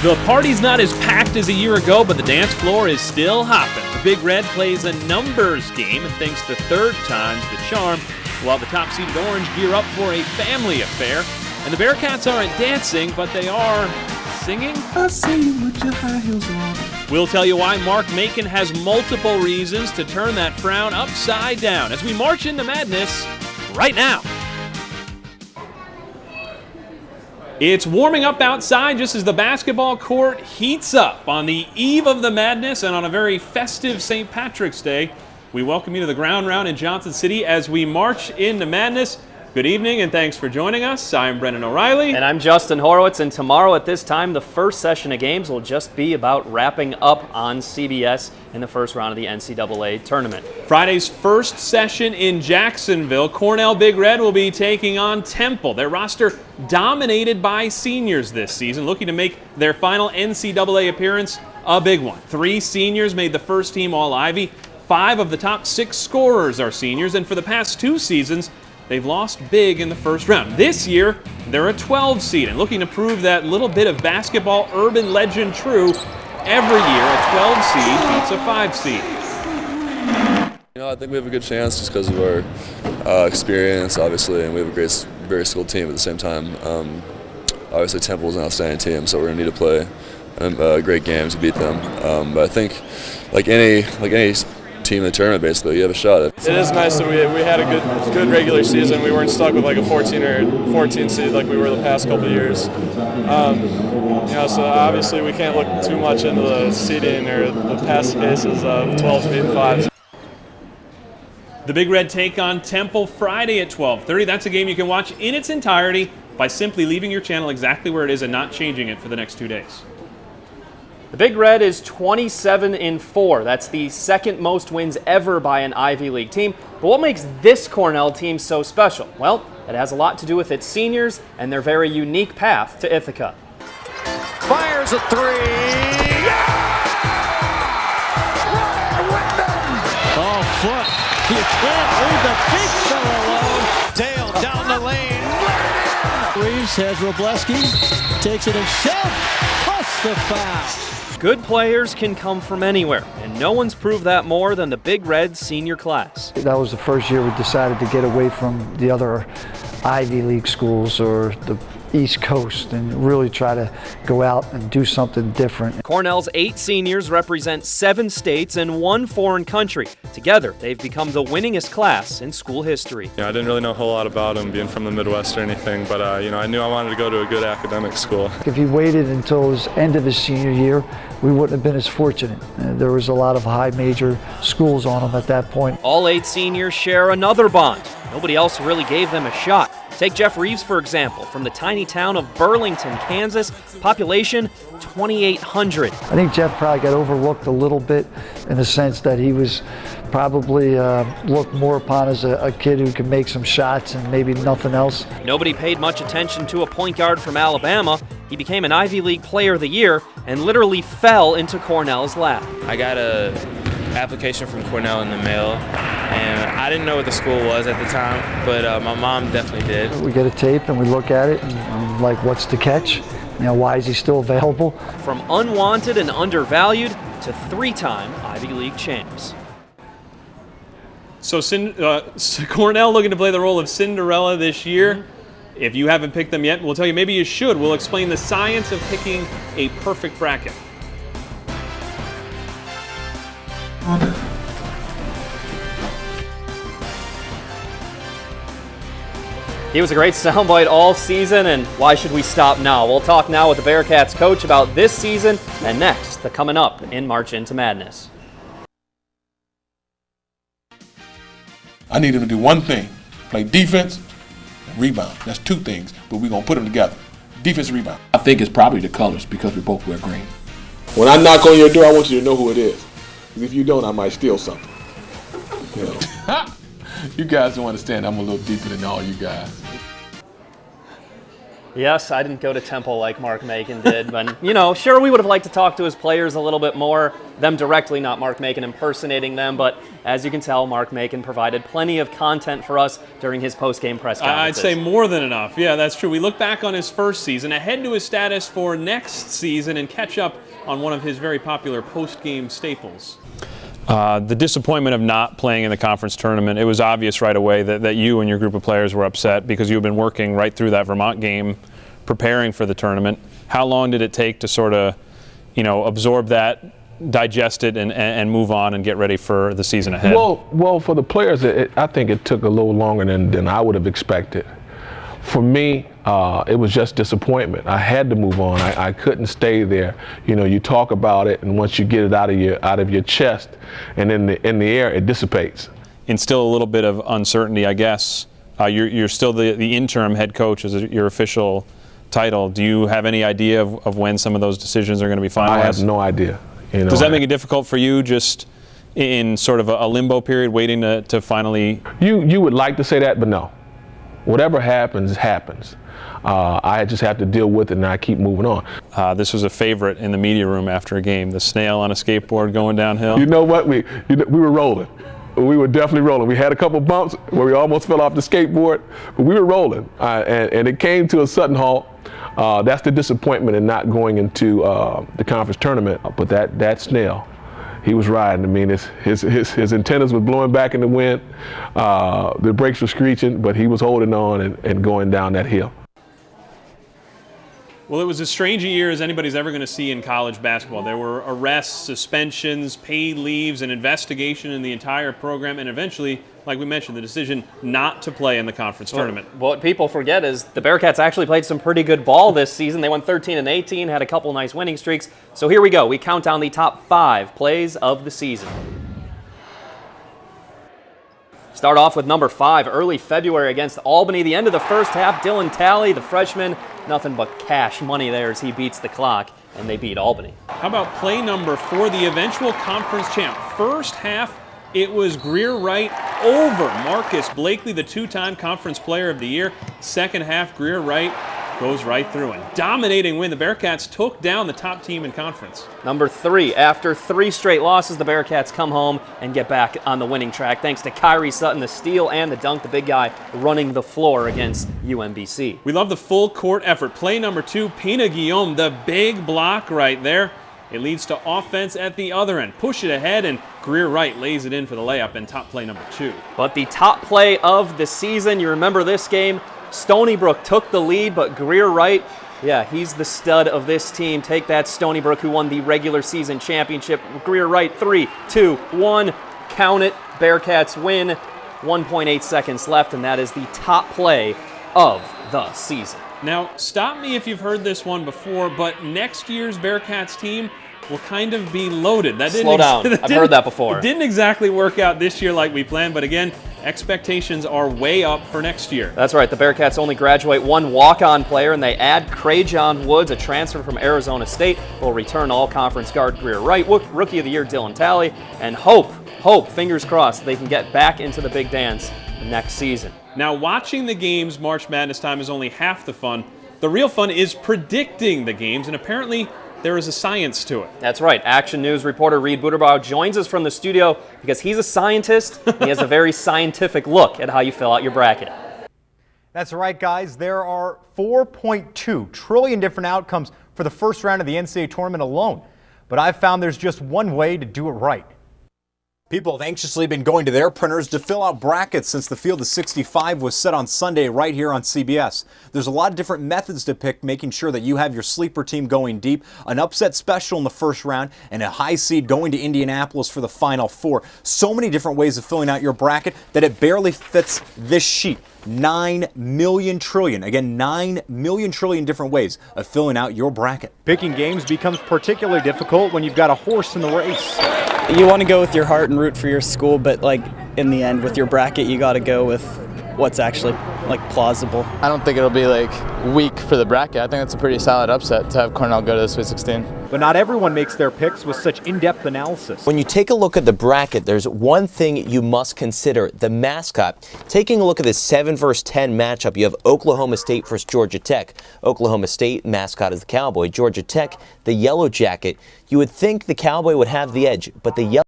The party's not as packed as a year ago, but the dance floor is still hopping. The Big Red plays a numbers game, and thanks to third time's the charm, while the top-seeded Orange gear up for a family affair. And the Bearcats aren't dancing, but they are singing. I see you with your high heels on. We'll tell you why Mark Macon has multiple reasons to turn that frown upside down as we march into madness right now. It's warming up outside just as the basketball court heats up on the eve of the madness, and on a very festive St. Patrick's Day, we welcome you to the ground round in Johnson City as we march into madness. Good evening and thanks for joining us. I'm Brendan O'Reilly. And I'm Justin Horowitz, and tomorrow at this time, the first session of games will just be about wrapping up on CBS in the first round of the NCAA tournament. Friday's first session in Jacksonville, Cornell Big Red will be taking on Temple. Their roster dominated by seniors this season, looking to make their final NCAA appearance a big one. 3 seniors made the first team All-Ivy. 5 of the top 6 scorers are seniors, and for the past 2 seasons, they've lost big in the first round. This year, they're a 12 seed and looking to prove that little bit of basketball urban legend true. Every year, a 12 seed beats a 5 seed. You know, I think we have a good chance just because of our experience, obviously, and we have a very skilled team at the same time. Obviously, Temple is an outstanding team, so we're going to need to play a great game to beat them. But I think, like any team in the tournament, basically, you have a shot at it. It is nice that we had a good regular season. We weren't stuck with like a 14 or 14 seed like we were the past couple of years. So obviously we can't look too much into the seeding or the past cases of 12s beating 5s. The Big Red take on Temple Friday at 12:30. That's a game you can watch in its entirety by simply leaving your channel exactly where it is and not changing it for the next 2 days. The Big Red is 27-4. That's the second most wins ever by an Ivy League team. But what makes this Cornell team so special? Well, it has a lot to do with its seniors and their very unique path to Ithaca. Fires a 3. Yeah! Oh, foot. You can't leave the big fella alone. Dale down the lane. Reeves has Robleski. Takes it himself. Plus the foul. Good players can come from anywhere, and no one's proved that more than the Big Red senior class. That was the first year we decided to get away from the other Ivy League schools or the East Coast and really try to go out and do something different. Cornell's 8 seniors represent 7 states and 1 foreign country. Together, they've become the winningest class in school history. I didn't really know a whole lot about them being from the Midwest or anything, but I knew I wanted to go to a good academic school. If he waited until his end of his senior year, we wouldn't have been as fortunate. There was a lot of high major schools on him at that point. All 8 seniors share another bond. Nobody else really gave them a shot. Take Jeff Reeves, for example, from the tiny town of Burlington, Kansas, population 2,800. I think Jeff probably got overlooked a little bit in the sense that he was probably looked more upon as a kid who could make some shots and maybe nothing else. Nobody paid much attention to a point guard from Alabama. He became an Ivy League Player of the Year and literally fell into Cornell's lap. I got an application from Cornell in the mail, and I didn't know what the school was at the time, but my mom definitely did. We get a tape and we look at it and like, what's the catch? Why is he still available? From unwanted and undervalued to 3-time Ivy League champs. So Cornell looking to play the role of Cinderella this year. If you haven't picked them yet, we'll tell you maybe you should. We'll explain the science of picking a perfect bracket. He was a great soundbite all season, and why should we stop now? We'll talk now with the Bearcats coach about this season and next, the coming up in March into Madness. I need them to do one thing, play defense and rebound. That's 2 things, but we're going to put them together. Defense and rebound. I think it's probably the colors because we both wear green. When I knock on your door, I want you to know who it is. If you don't, I might steal something. You guys don't understand. I'm a little deeper than all you guys. Yes, I didn't go to Temple like Mark Macon did, but, you know, sure, we would have liked to talk to his players a little bit more, them directly, not Mark Macon impersonating them, but as you can tell, Mark Macon provided plenty of content for us during his post-game press conferences. I'd say more than enough. Yeah, that's true. We look back on his first season, ahead to his status for next season, and catch up on one of his very popular post-game staples. The disappointment of not playing in the conference tournament, it was obvious right away that you and your group of players were upset because you had been working right through that Vermont game, preparing for the tournament. How long did it take to sort of, you know, absorb that, digest it, and move on and get ready for the season ahead? Well, for the players, I think it took a little longer than I would have expected. For me, it was just disappointment. I had to move on. I couldn't stay there. You know, you talk about it, and once you get it out of your chest, and in the air, it dissipates. Instill a little bit of uncertainty, I guess. You're still the interim head coach as your official title. Do you have any idea of when some of those decisions are going to be finalized? I have no idea. You know, does that make it difficult for you, just in sort of a limbo period, waiting to finally? You would like to say that, but no. Whatever happens, happens. I just have to deal with it, and I keep moving on. This was a favorite in the media room after a game, the snail on a skateboard going downhill. You know what? We were rolling. We were definitely rolling. We had a couple bumps where we almost fell off the skateboard, but we were rolling. And it came to a sudden halt. That's the disappointment in not going into the conference tournament. But that snail, he was riding. I mean, his antennas were blowing back in the wind. The brakes were screeching, but he was holding on and going down that hill. Well, it was as strange a year as anybody's ever going to see in college basketball. There were arrests, suspensions, paid leaves, an investigation in the entire program, and eventually, like we mentioned, the decision not to play in the conference tournament. What people forget is the Bearcats actually played some pretty good ball this season. They won 13-18, had a couple nice winning streaks. So here we go. We count down the top 5 plays of the season. Start off with number 5, early February against Albany. The end of the first half, Dylan Talley, the freshman, nothing but cash money there as he beats the clock, and they beat Albany. How about play number 4, the eventual conference champ? First half, it was Greer Wright over Marcus Blakely, the 2-time conference player of the year. Second half, Greer Wright goes right through and dominating win. The Bearcats took down the top team in conference. Number 3, after 3 straight losses, the Bearcats come home and get back on the winning track thanks to Kyrie Sutton, the steal and the dunk, the big guy running the floor against UMBC. We love the full court effort. Play number 2, Pina Guillaume, the big block right there. It leads to offense at the other end. Push it ahead, and Greer Wright lays it in for the layup in top play number 2. But the top play of the season, you remember this game, Stony Brook took the lead, but Greer Wright, yeah, he's the stud of this team. Take that, Stony Brook, who won the regular season championship. Greer Wright, 3, 2, 1, count it. Bearcats win. 1.8 seconds left, and that is the top play of the season. Now, stop me if you've heard this one before, but next year's Bearcats team will kind of be loaded. Slow down. I've heard that before. It didn't exactly work out this year like we planned, but again, expectations are way up for next year. That's right. The Bearcats only graduate 1 walk-on player, and they add Crajon Woods, a transfer from Arizona State, will return all-conference guard Greer Wright, Rookie of the Year Dylan Talley, and hope, fingers crossed, they can get back into the big dance next season. Now, watching the games March Madness time is only half the fun. The real fun is predicting the games, and apparently there is a science to it. That's right. Action News reporter Reed Buterbaugh joins us from the studio because he's a scientist. And he has a very scientific look at how you fill out your bracket. That's right, guys. There are 4.2 trillion different outcomes for the first round of the NCAA tournament alone. But I've found there's just one way to do it right. People have anxiously been going to their printers to fill out brackets since the Field of 65 was set on Sunday right here on CBS. There's a lot of different methods to pick, making sure that you have your sleeper team going deep, an upset special in the first round, and a high seed going to Indianapolis for the Final Four. So many different ways of filling out your bracket that it barely fits this sheet. 9 million trillion. Again, 9 million trillion different ways of filling out your bracket. Picking games becomes particularly difficult when you've got a horse in the race. You want to go with your heart and root for your school, but like in the end with your bracket, you got to go with what's actually like plausible. I don't think it'll be like weak for the bracket. I think it's a pretty solid upset to have Cornell go to the Sweet 16. But not everyone makes their picks with such in-depth analysis. When you take a look at the bracket, there's one thing you must consider: the mascot. Taking a look at this 7 versus 10 matchup, you have Oklahoma State versus Georgia Tech. Oklahoma State mascot is the Cowboy. Georgia Tech, the Yellow Jacket. You would think the Cowboy would have the edge, but the Yellow